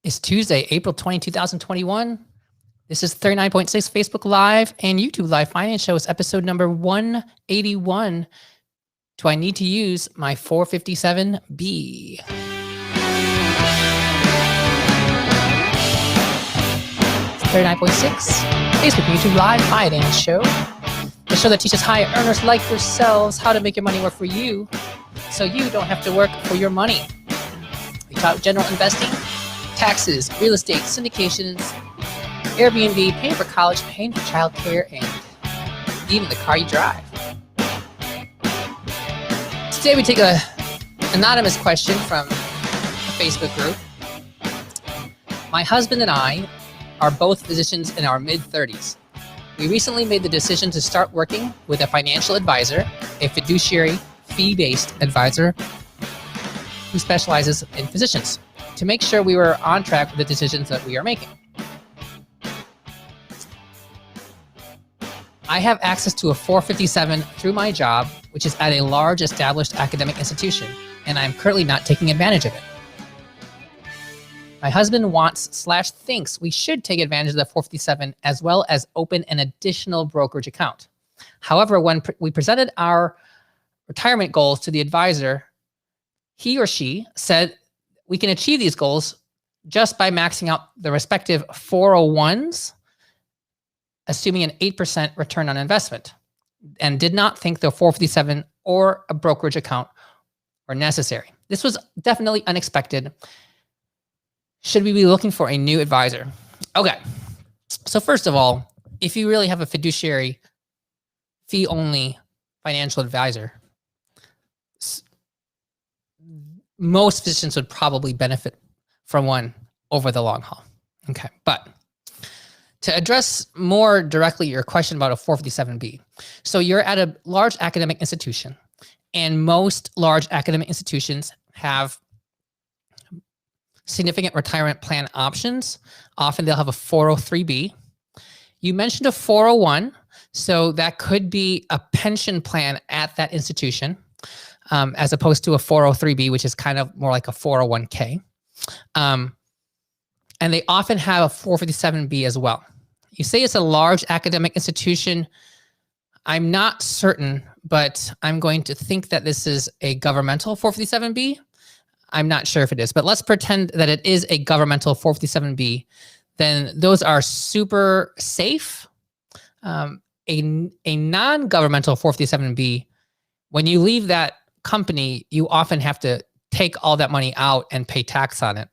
It's Tuesday, April 20, 2021. This is 39.6 Facebook Live and YouTube Live Finance Shows, episode number 181. Do I need to use my 457B? It's 39.6 Facebook YouTube Live Finance Show, the show that teaches high earners like yourselves how to make your money work for you so you don't have to work for your money. We talk general investing, taxes, real estate, syndications, Airbnb, paying for college, paying for childcare, and even the car you drive. Today we take an anonymous question from a Facebook group. My husband and I are both physicians in our mid-30s. We recently made the decision to start working with a financial advisor, a fiduciary fee-based advisor who specializes in physicians, to make sure we were on track with the decisions that we are making. I have access to a 457 through my job, which is at a large established academic institution, and I'm currently not taking advantage of it. My husband wants/thinks we should take advantage of the 457 as well as open an additional brokerage account. However, when we presented our retirement goals to the advisor, he or she said we can achieve these goals just by maxing out the respective 401s, assuming an 8% return on investment, and did not think the 457 or a brokerage account were necessary. This was definitely unexpected. Should we be looking for a new advisor? Okay, so first of all, if you really have a fiduciary fee-only financial advisor, most physicians would probably benefit from one over the long haul. Okay, but to address more directly your question about a 457B. So you're at a large academic institution, and most large academic institutions have significant retirement plan options. Often they'll have a 403B. You mentioned a 401, so that could be a pension plan at that institution, as opposed to a 403B, which is kind of more like a 401k. And they often have a 457B as well. You say it's a large academic institution. I'm not certain, but I'm going to think that this is a governmental 457B. I'm not sure if it is, but let's pretend that it is a governmental 457B. Then those are super safe. A non-governmental 457B, when you leave that company, you often have to take all that money out and pay tax on it.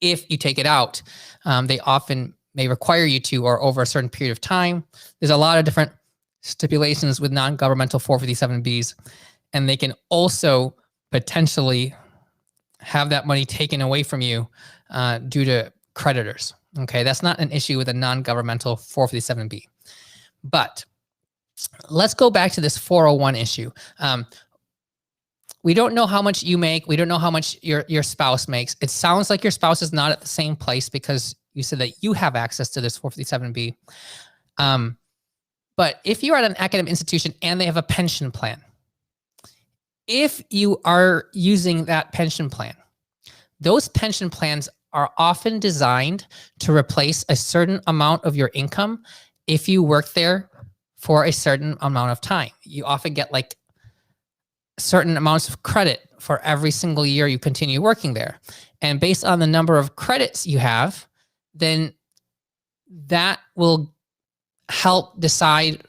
If you take it out, they often may require you to, or over a certain period of time. There's a lot of different stipulations with non-governmental 457Bs, and they can also potentially have that money taken away from you due to creditors. Okay, that's not an issue with a non-governmental 457B. But let's go back to this 401 issue. We don't know how much you make. We don't know how much your spouse makes. It sounds like your spouse is not at the same place because you said that you have access to this 457B. But if you're at an academic institution and they have a pension plan, if you are using that pension plan, those pension plans are often designed to replace a certain amount of your income if you work there for a certain amount of time. You often get like certain amounts of credit for every single year you continue working there. And based on the number of credits you have, then that will help decide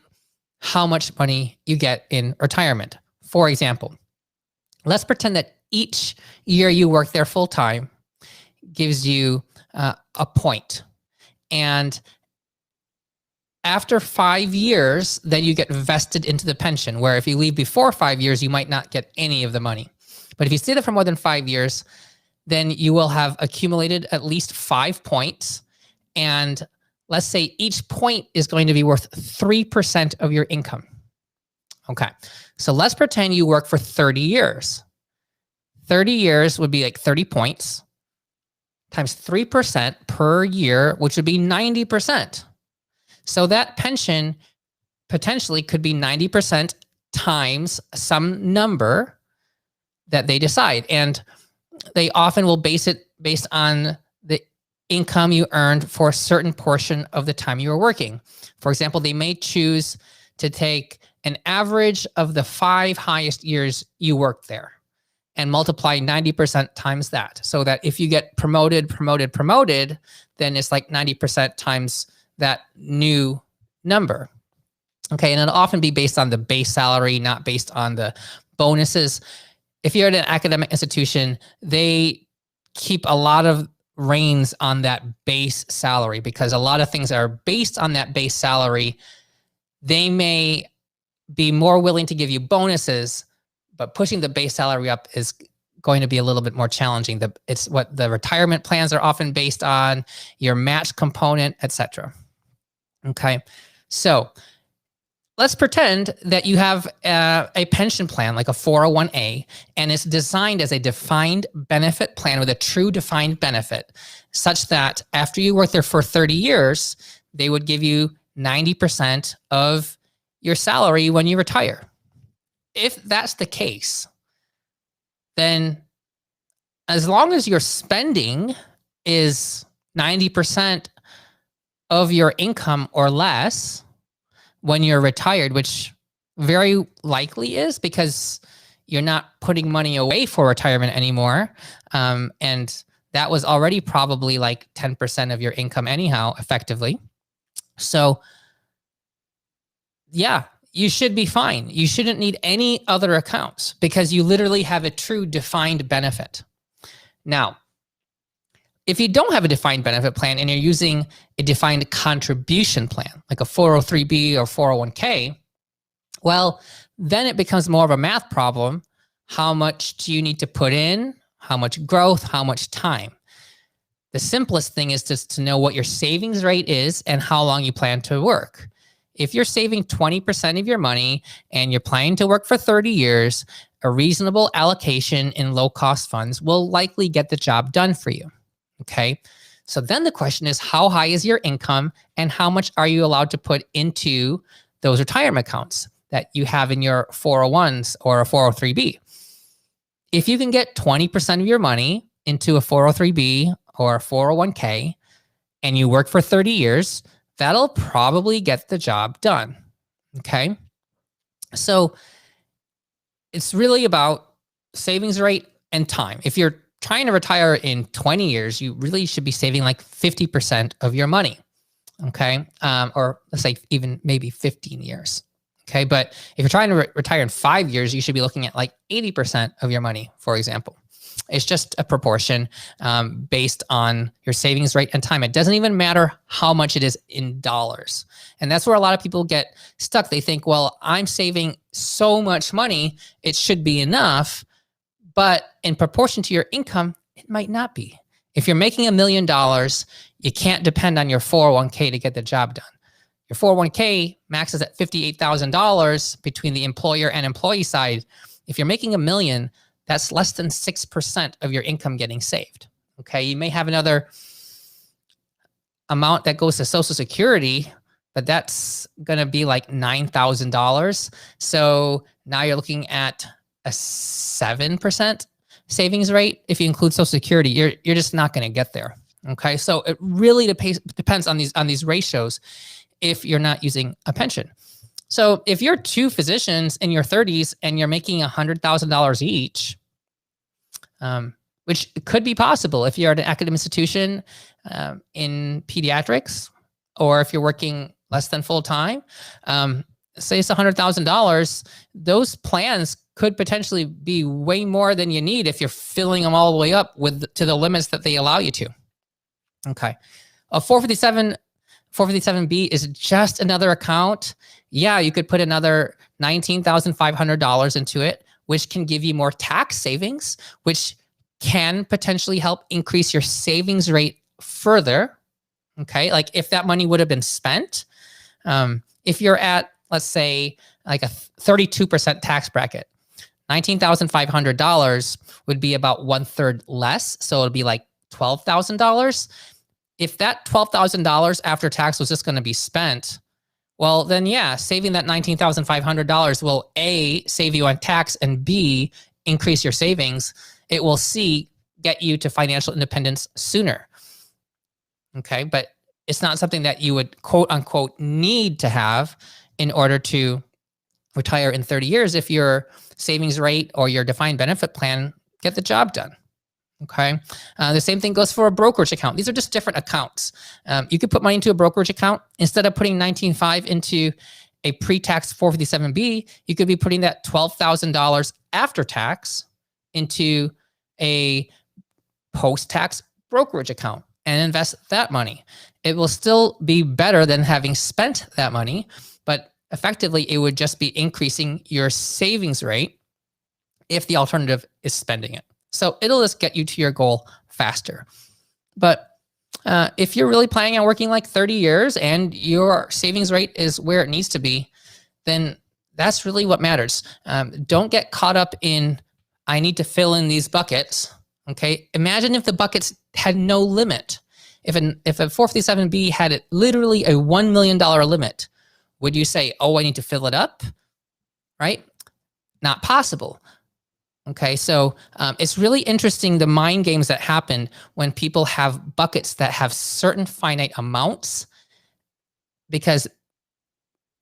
how much money you get in retirement. For example, let's pretend that each year you work there full time gives you a point. And after 5 years, then you get vested into the pension, where if you leave before 5 years, you might not get any of the money. But if you stay there for more than 5 years, then you will have accumulated at least 5 points. And let's say each point is going to be worth 3% of your income. Okay, so let's pretend you work for 30 years. 30 years would be like 30 points times 3% per year, which would be 90%. So that pension potentially could be 90% times some number that they decide. And they often will base it based on the income you earned for a certain portion of the time you were working. For example, they may choose to take an average of the 5 highest years you worked there and multiply 90% times that. So that if you get promoted, then it's like 90% times that new number. Okay, and it'll often be based on the base salary, not based on the bonuses. If you're at an academic institution, they keep a lot of reins on that base salary because a lot of things are based on that base salary. They may be more willing to give you bonuses, but pushing the base salary up is going to be a little bit more challenging. It's what the retirement plans are often based on, your match component, etc. Okay, so let's pretend that you have a pension plan like a 401a, and it's designed as a defined benefit plan with a true defined benefit, such that after you work there for 30 years, they would give you 90% of your salary when you retire. If that's the case, then as long as your spending is 90% of your income or less when you're retired, which very likely is because you're not putting money away for retirement anymore. And that was already probably like 10% of your income anyhow, effectively. So yeah, you should be fine. You shouldn't need any other accounts because you literally have a true defined benefit. Now, if you don't have a defined benefit plan and you're using a defined contribution plan, like a 403b or 401k, well, then it becomes more of a math problem. How much do you need to put in? How much growth? How much time? The simplest thing is just to know what your savings rate is and how long you plan to work. If you're saving 20% of your money and you're planning to work for 30 years, a reasonable allocation in low-cost funds will likely get the job done for you. Okay, so then the question is, how high is your income and how much are you allowed to put into those retirement accounts that you have in your 401s or a 403b? If you can get 20% of your money into a 403b or a 401k and you work for 30 years, that'll probably get the job done. Okay, so it's really about savings rate and time. If you're trying to retire in 20 years, you really should be saving like 50% of your money, okay? Or let's say even maybe 15 years, okay? But if you're trying to retire in 5 years, you should be looking at like 80% of your money, for example. It's just a proportion based on your savings rate and time. It doesn't even matter how much it is in dollars. And that's where a lot of people get stuck. They think, well, I'm saving so much money, it should be enough. But in proportion to your income, it might not be. If you're making $1 million, you can't depend on your 401k to get the job done. Your 401k maxes at $58,000 between the employer and employee side. If you're making $1 million, that's less than 6% of your income getting saved. Okay, you may have another amount that goes to Social Security, but that's going to be like $9,000. So now you're looking at a 7% savings rate. If you include Social Security, you're just not going to get there. Okay, so it really depends on these ratios if you're not using a pension. So if you're two physicians in your 30s and you're making $100,000 each, which could be possible if you're at an academic institution in pediatrics, or if you're working less than full time, say it's $100,000, those plans could potentially be way more than you need if you're filling them all the way up to the limits that they allow you to. Okay. A 457B is just another account. Yeah, you could put another $19,500 into it, which can give you more tax savings, which can potentially help increase your savings rate further. Okay, like if that money would have been spent, if you're at, let's say, like a 32% tax bracket, $19,500 would be about 1/3 less. So it'd be like $12,000. If that $12,000 after tax was just going to be spent, well, then yeah, saving that $19,500 will A, save you on tax, and B, increase your savings. It will C, get you to financial independence sooner. Okay. But it's not something that you would quote unquote need to have in order to retire in 30 years if your savings rate or your defined benefit plan get the job done. Okay. The same thing goes for a brokerage account. These are just different accounts. You could put money into a brokerage account. Instead of putting 19.5 into a pre-tax 457B, you could be putting that $12,000 after tax into a post-tax brokerage account and invest that money. It will still be better than having spent that money, but effectively it would just be increasing your savings rate if the alternative is spending it. So it'll just get you to your goal faster. But if you're really planning on working like 30 years and your savings rate is where it needs to be, then that's really what matters. Don't get caught up in, I need to fill in these buckets. Okay. Imagine if the buckets had no limit. If a 457B had literally a $1 million limit, would you say, oh, I need to fill it up? Right? Not possible. Okay, so it's really interesting the mind games that happen when people have buckets that have certain finite amounts, because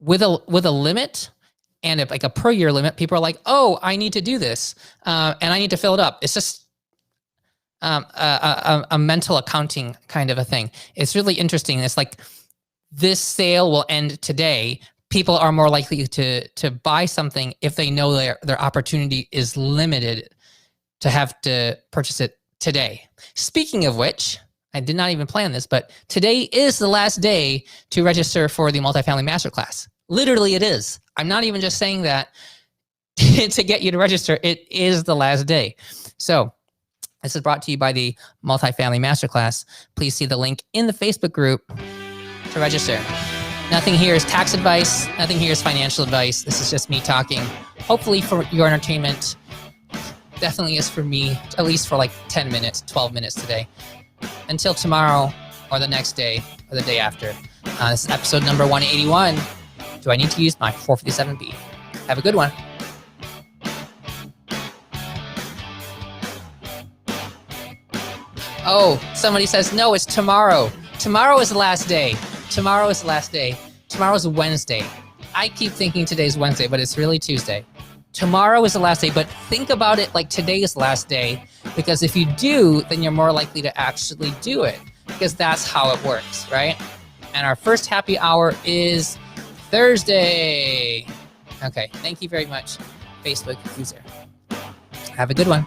with a limit and like a per year limit, people are like, oh, I need to do this and I need to fill it up. It's just a mental accounting kind of a thing. It's really interesting. It's like this sale will end today. People are more likely to buy something if they know their opportunity is limited to have to purchase it today. Speaking of which, I did not even plan this, but today is the last day to register for the Multifamily Masterclass. Literally it is. I'm not even just saying that to get you to register. It is the last day. So this is brought to you by the Multifamily Masterclass. Please see the link in the Facebook group to register. Nothing here is tax advice. Nothing here is financial advice. This is just me talking, hopefully for your entertainment. Definitely is for me, at least for like 10 minutes, 12 minutes today. Until tomorrow or the next day or the day after. This is episode number 181. Do I need to use my 457B? Have a good one. Oh, somebody says, no, it's tomorrow. Tomorrow is the last day. Tomorrow is the last day. Tomorrow's Wednesday. I keep thinking today's Wednesday, but it's really Tuesday. Tomorrow is the last day, but think about it like today is the last day, because if you do, then you're more likely to actually do it, because that's how it works, right? And our first happy hour is Thursday. Okay, thank you very much, Facebook user. Have a good one.